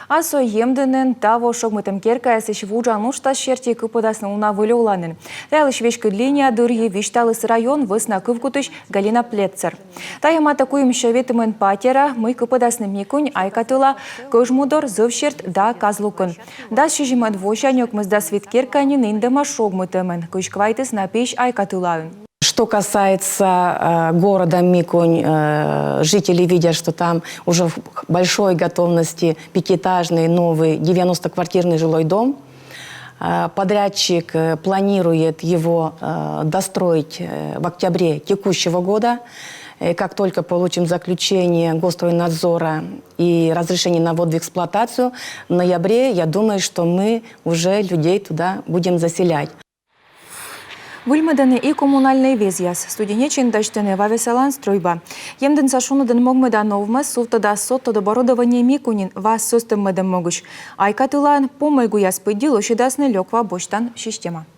Асо емденен таво шогмытым керкаясыш вужанушта шерти кыпыдасын уна вылеуланын. Тайлыш вешкідлиния дырье вишталыс район высна кывкутыш Галина Плетцер. Таямата куем шеветымен патера мы кыпыдасын микунь айкатыла көжмудор зывшерт да казлукын. Да шижимат вошанек мызда свет керканин индема шогмытымен кышквайтыс на пеш айкатылаын. Что касается города Микунь, жители видят, что там уже в большой готовности пятиэтажный новый 90-квартирный жилой дом. Подрядчик планирует его достроить в октябре текущего года. Как только получим заключение Госстройнадзора и разрешение на ввод в эксплуатацию, в ноябре, я думаю, что мы уже людей туда будем заселять. Выльмеданы и коммунальный везяс. Студенечин дачтены вавесалан стройба. Емден сашунудан могмедан новмас суфтада сотто доборудование микунин вас состым медем могуш. Айкатылан помойгу яспыдил ошидасны лёква боштан система.